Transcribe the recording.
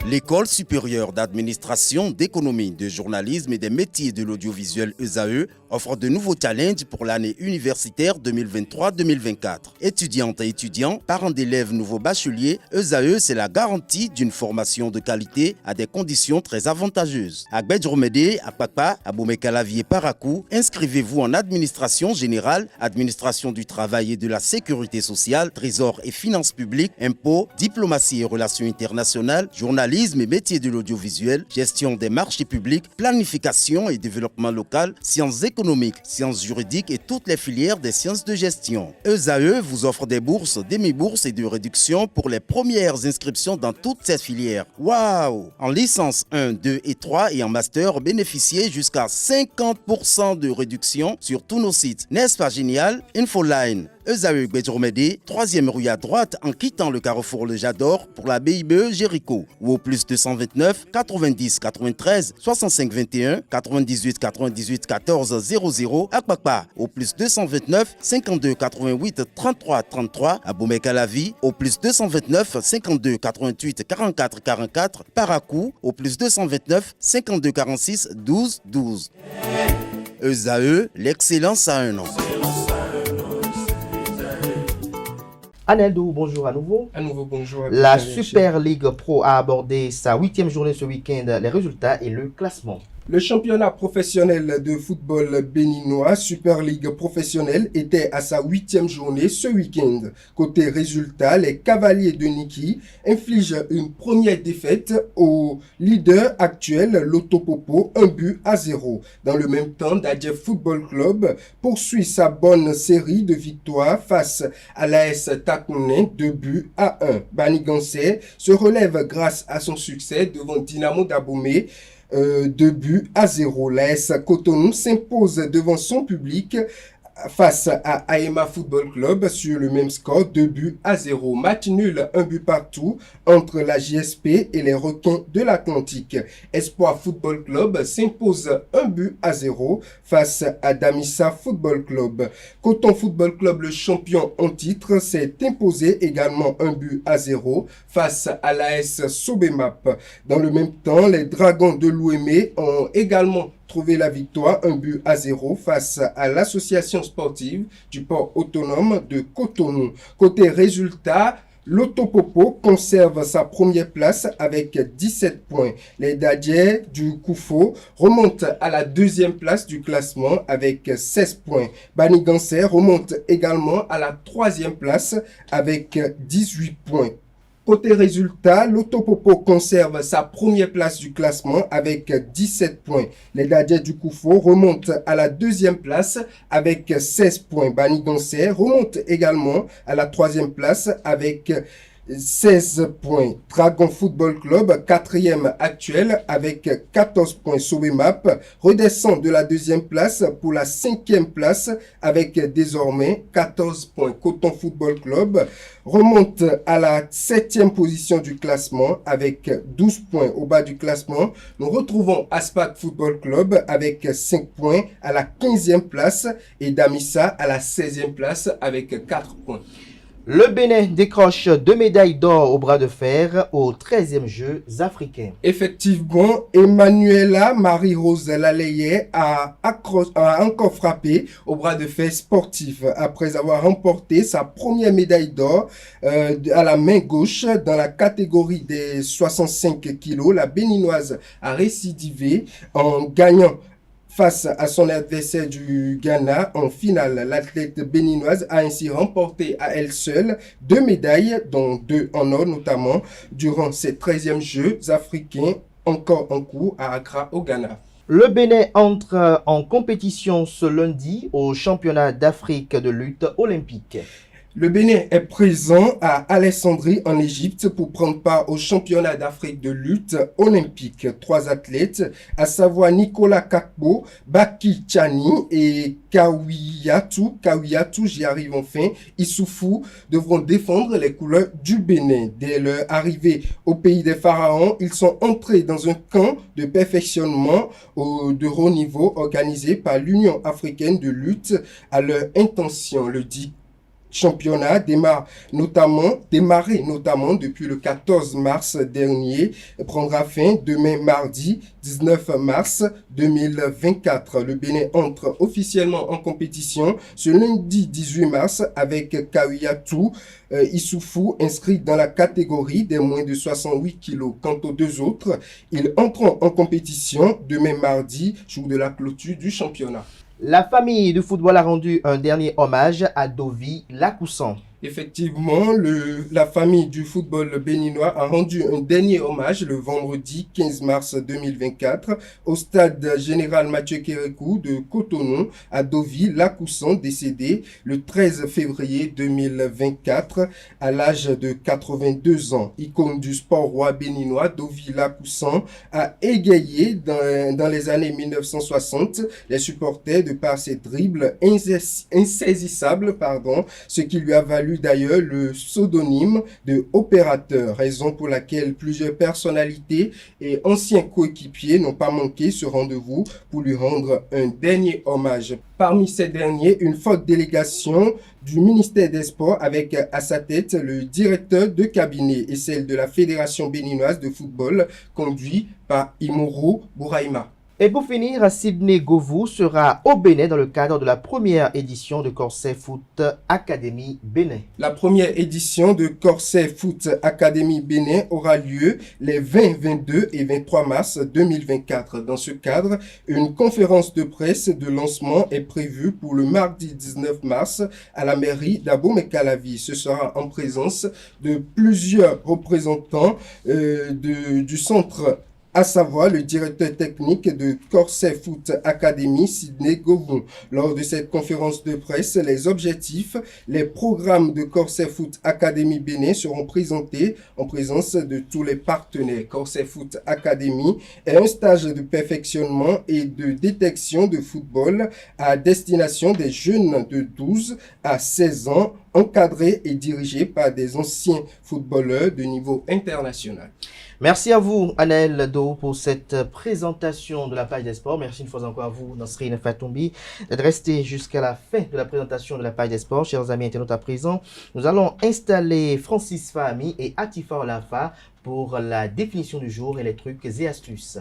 L'École supérieure d'administration, d'économie, de journalisme et des métiers de l'audiovisuel ESAE offre de nouveaux challenges pour l'année universitaire 2023-2024. Étudiantes et étudiants, parents d'élèves nouveaux bacheliers, ESAE, c'est la garantie d'une formation de qualité à des conditions très avantageuses. À Gbedjromede, à Papa, à Boumekalavi et Parakou, inscrivez-vous en administration générale, administration du travail et de la sécurité sociale, trésor et finances publiques, impôts, diplomatie et relations internationales, journalisme et métiers de l'audiovisuel, gestion des marchés publics, planification et développement local, sciences économiques, sciences juridiques et toutes les filières des sciences de gestion. ESAE vous offre des bourses, demi-bourses et de réductions pour les premières inscriptions dans toutes ces filières. Waouh! En licence 1, 2 et 3 et en master, bénéficiez jusqu'à 50% de réduction sur tous nos sites. N'est-ce pas génial? Infoline. ESAE Gbedjromede, 3e rue à droite en quittant le carrefour Le Jador pour la BIBE Jéricho ou au plus 229 90 93 65 21 98 98 14 00 à Kpakpa au plus 229 52 88 33 33 à Boumekalavi au plus 229 52 88 44 44 Parakou au plus 229 52 46 12 12. ESAE, l'excellence à un an. Aneldou, bonjour à nouveau. À nouveau, bonjour. La Super League Pro a abordé sa 8e journée ce week-end, les résultats et le classement. Le championnat professionnel de football béninois, Super League professionnelle, était à sa 8e journée ce week-end. Côté résultat, les Cavaliers de Niki infligent une première défaite au leader actuel, l'Otopopo, 1-0. Dans le même temps, Dadje Football Club poursuit sa bonne série de victoires face à l'AS Takounen, 2-1. Banigansé se relève grâce à son succès devant Dynamo d'Abomey, 2-0. L'AS Cotonou s'impose devant son public face à Aema Football Club sur le même score, 2-0. Match nul, 1 but partout entre la JSP et les Requins de l'Atlantique. Espoir Football Club s'impose 1-0 face à Damissa Football Club. Coton Football Club, le champion en titre, s'est imposé également 1-0 face à l'AS Sobemap. Dans le même temps, les Dragons de l'Ouémé ont également trouvé la victoire 1-0 face à l'association sportive du port autonome de Cotonou. Côté résultat, l'Otopopo conserve sa première place avec 17 points. Les Dadjais du Koufo remontent à la 2e place du classement avec 16 points. Banigansé remonte également à la 3e place avec 18 points. Côté résultat, l'Otopopo conserve sa première place du classement avec 17 points. Les Dadjais du Koufo remontent à la 2e place avec 16 points. Banigansé remonte également à la 3e place avec 16 points. Dragon Football Club, 4e actuel avec 14 points. Sobemap redescend de la 2e place pour la 5e place avec désormais 14 points. Coton Football Club remonte à la 7e position du classement avec 12 points. Au bas du classement, nous retrouvons Aspak Football Club avec 5 points à la 15e place et Damissa à la 16e place avec 4 points. Le Bénin décroche 2 médailles d'or au bras de fer aux 13e Jeux africains. Effectivement, Emmanuela Marie-Rose Laleye a encore frappé au bras de fer sportif après avoir remporté sa première médaille d'or à la main gauche dans la catégorie des 65 kilos. La Béninoise a récidivé en gagnant face à son adversaire du Ghana en finale. L'athlète béninoise a ainsi remporté à elle seule 2 médailles, dont 2 en or notamment, durant ses 13e Jeux africains encore en cours à Accra au Ghana. Le Bénin entre en compétition ce lundi au championnat d'Afrique de lutte olympique. Le Bénin est présent à Alexandrie en Égypte pour prendre part au championnat d'Afrique de lutte olympique. 3 athlètes, à savoir Nicolas Kakbo, Baki Chani et Kawiyatou, j'y arrive enfin, Issoufou, devront défendre les couleurs du Bénin. Dès leur arrivée au pays des pharaons, ils sont entrés dans un camp de perfectionnement de haut niveau organisé par l'Union africaine de lutte à leur intention, le dit championnat démarré notamment depuis le 14 mars dernier, prendra fin demain mardi 19 mars 2024. Le Bénin entre officiellement en compétition ce lundi 18 mars avec Kawiatou Issoufou inscrit dans la catégorie des moins de 68 kilos. Quant aux deux autres, ils entreront en compétition demain mardi, jour de la clôture du championnat. La famille du football a rendu un dernier hommage à Dovi Lakoussan. Effectivement, la famille du football béninois a rendu un dernier hommage le vendredi 15 mars 2024 au stade général Mathieu Kérékou de Cotonou à Dovi Lakoussan, décédé le 13 février 2024 à l'âge de 82 ans. Icône du sport roi béninois, Dovi Lakoussan a égayé dans les années 1960 les supporters de par ses dribbles insaisissables, ce qui lui a valu d'ailleurs le pseudonyme de opérateur, raison pour laquelle plusieurs personnalités et anciens coéquipiers n'ont pas manqué ce rendez-vous pour lui rendre un dernier hommage. Parmi ces derniers, une forte délégation du ministère des Sports avec à sa tête le directeur de cabinet et celle de la Fédération béninoise de football conduit par Imoro Bouraïma. Et pour finir, Sidney Govou sera au Bénin dans le cadre de la première édition de Corset Foot Academy Bénin. La première édition de Corset Foot Academy Bénin aura lieu les 20, 22 et 23 mars 2024. Dans ce cadre, une conférence de presse de lancement est prévue pour le mardi 19 mars à la mairie d'Abomey-Calavi. Ce sera en présence de plusieurs représentants du centre, à savoir le directeur technique de Corset Foot Academy, Sidney Govou. Lors de cette conférence de presse, les objectifs, les programmes de Corset Foot Academy Bénin seront présentés en présence de tous les partenaires. Corset Foot Academy est un stage de perfectionnement et de détection de football à destination des jeunes de 12 à 16 ans, encadrés et dirigés par des anciens footballeurs de niveau international. Merci à vous, Anaël Do, pour cette présentation de la page des sports. Merci une fois encore à vous, Nasrine Fatoumbi, d'être resté jusqu'à la fin de la présentation de la page des sports. Chers amis internautes, à présent, nous allons installer Francis Fahmi et Atifa Olafa pour la définition du jour et les trucs et astuces.